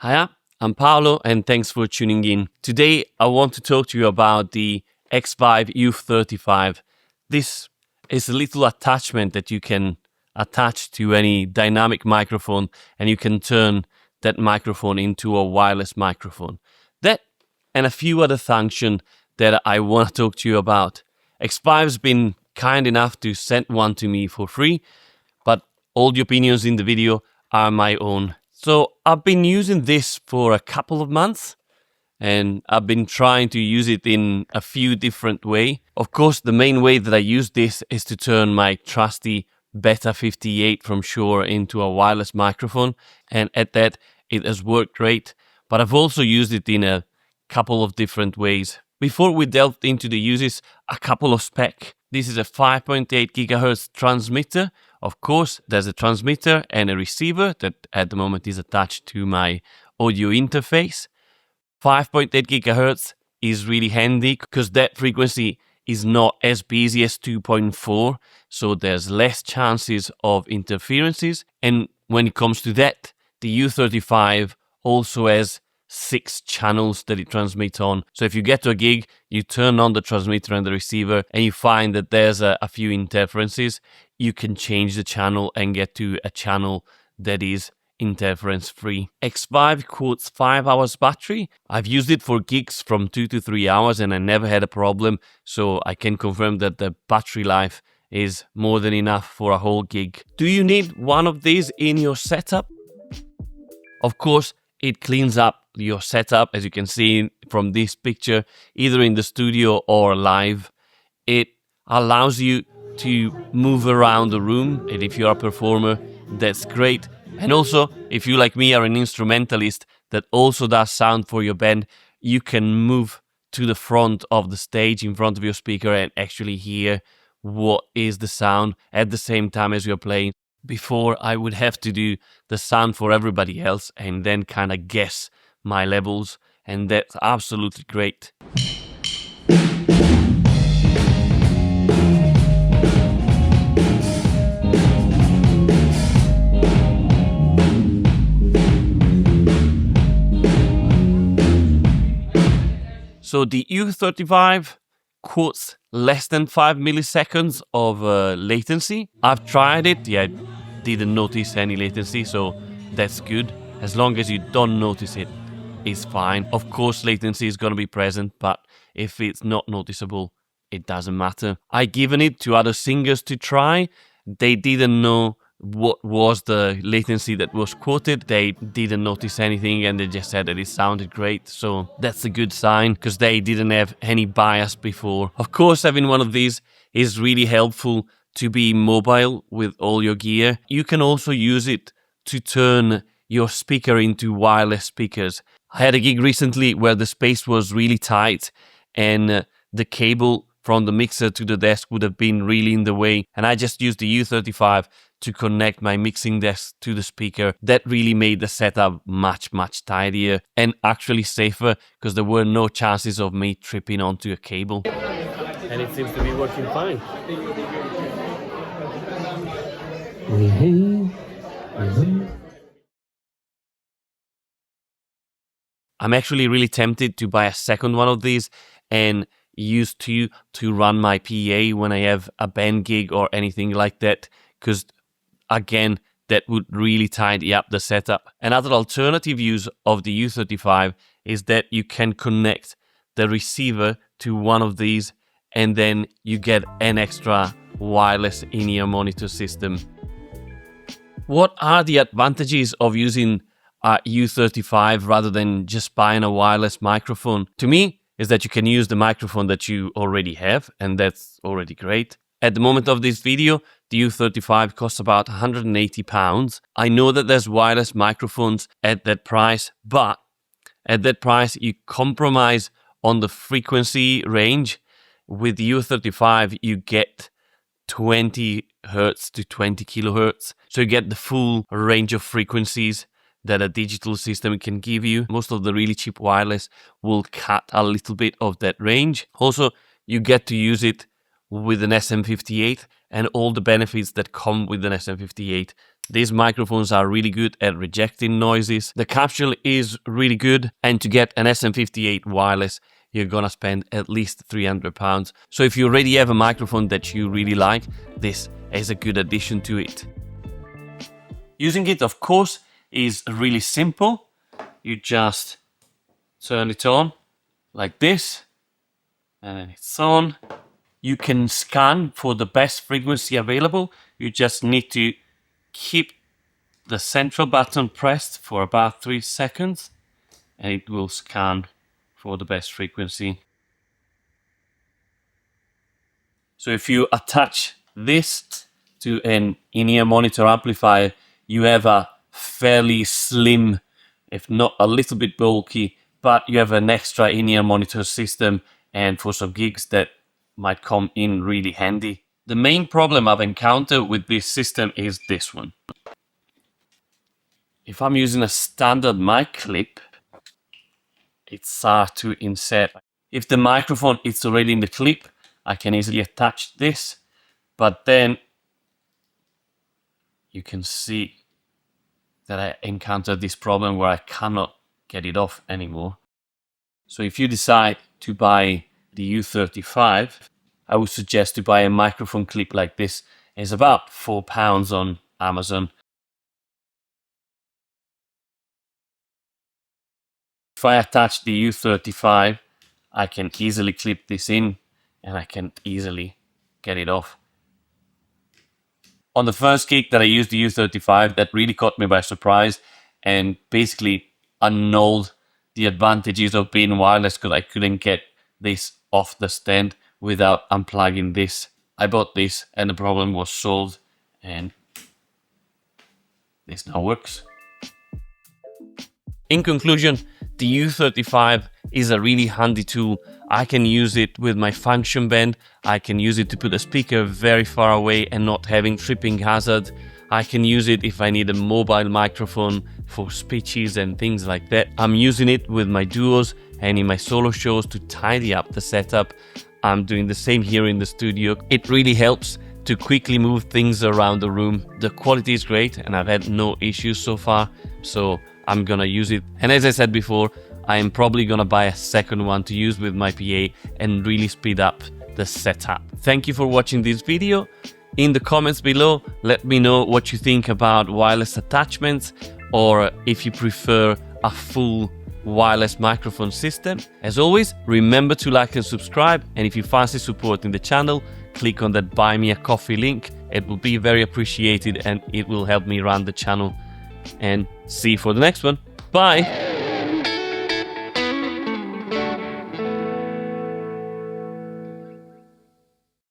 Hiya, I'm Paolo and thanks for tuning in. Today I want to talk to you about the Xvive U35. This is a little attachment that you can attach to any dynamic microphone and you can turn that microphone into a wireless microphone. That and a few other functions that I want to talk to you about. Xvive's been kind enough to send one to me for free, but all the opinions in the video are my own. So I've been using this for a couple of months and I've been trying to use it in a few different ways. Of course, the main way that I use this is to turn my trusty Beta 58 from Shure into a wireless microphone, and at that it has worked great, but I've also used it in a couple of different ways. Before we delved into the uses, a couple of specs. This is a 5.8 GHz transmitter. Of course, there's a transmitter and a receiver that at the moment is attached to my audio interface. 5.8 GHz is really handy because that frequency is not as busy as 2.4, so there's less chances of interferences. And when it comes to that, the U35 also has 6 channels that it transmits on. So if you get to a gig, you turn on the transmitter and the receiver and you find that there's a few interferences, you can change the channel and get to a channel that is interference free. Xvive quotes 5 hours battery. I've used it for gigs from 2 to 3 hours and I never had a problem, so I can confirm that the battery life is more than enough for a whole gig. Do you need one of these in your setup? Of course, it cleans up your setup, as you can see from this picture, either in the studio or live. It allows you to move around the room, and if you're a performer, that's great. And also, if you, like me, are an instrumentalist that also does sound for your band, you can move to the front of the stage in front of your speaker and actually hear what is the sound at the same time as you're playing. Before, I would have to do the sound for everybody else and then kind of guess my levels, and that's absolutely great. So the U35 quotes less than 5 milliseconds of latency. I've tried it, yeah, didn't notice any latency, so that's good. As long as you don't notice it, it's fine. Of course, latency is going to be present, but if it's not noticeable, it doesn't matter. I've given it to other singers to try. They didn't know what was the latency that was quoted. They didn't notice anything and they just said that it sounded great, so that's a good sign because they didn't have any bias before. Of course, having one of these is really helpful to be mobile with all your gear. You can also use it to turn your speaker into wireless speakers. I had a gig recently where the space was really tight and the cable from the mixer to the desk would have been really in the way, and I just used the U35 to connect my mixing desk to the speaker. That really made the setup much tidier and actually safer because there were no chances of me tripping onto a cable. And it seems to be working fine. I'm actually really tempted to buy a second one of these and use two to run my PA when I have a band gig or anything like that, because again, that would really tidy up the setup. Another alternative use of the U35 is that you can connect the receiver to one of these and then you get an extra wireless in-ear monitor system. What are the advantages of using a U35 rather than just buying a wireless microphone? To me, is that you can use the microphone that you already have, and that's already great. At the moment of this video, the U35 costs about £180. I know that there's wireless microphones at that price, but at that price you compromise on the frequency range. With the U35 you get 20 Hz to 20 kHz, so you get the full range of frequencies that a digital system can give you. Most of the really cheap wireless will cut a little bit of that range. Also, you get to use it with an SM58 and all the benefits that come with an SM58. These microphones are really good at rejecting noises. The capsule is really good, and to get an SM58 wireless, you're gonna spend at least £300. So if you already have a microphone that you really like, this is a good addition to it. Using it, of course, is really simple. You just turn it on like this, and then it's on. You can scan for the best frequency available. You just need to keep the central button pressed for about 3 seconds, and it will scan for the best frequency. So if you attach this to an in-ear monitor amplifier, you have a fairly slim, if not a little bit bulky, but you have an extra in-ear monitor system, and for some gigs that might come in really handy. The main problem I've encountered with this system is this one. If I'm using a standard mic clip, it's hard to insert. If the microphone is already in the clip, I can easily attach this, but then you can see that I encountered this problem where I cannot get it off anymore. So if you decide to buy the U35, I would suggest to buy a microphone clip like this. It's about £4 on Amazon. If I attach the U35, I can easily clip this in, and I can easily get it off. On the first gig that I used the U35, that really caught me by surprise and basically annulled the advantages of being wireless, because I couldn't get this off the stand without unplugging this. I bought this and the problem was solved, and this now works. In conclusion, the U35 is a really handy tool. I can use it with my function band. I can use it to put a speaker very far away and not having tripping hazard. I can use it if I need a mobile microphone for speeches and things like that. I'm using it with my duos and in my solo shows to tidy up the setup. I'm doing the same here in the studio. It really helps to quickly move things around the room. The quality is great and I've had no issues so far, so I'm gonna use it. And as I said before, I am probably gonna buy a second one to use with my PA and really speed up the setup. Thank you for watching this video. In the comments below, let me know what you think about wireless attachments, or if you prefer a full wireless microphone system. As always, remember to like and subscribe, and if you fancy supporting the channel, click on that Buy Me a Coffee link. It will be very appreciated and it will help me run the channel. And see you for the next one. Bye!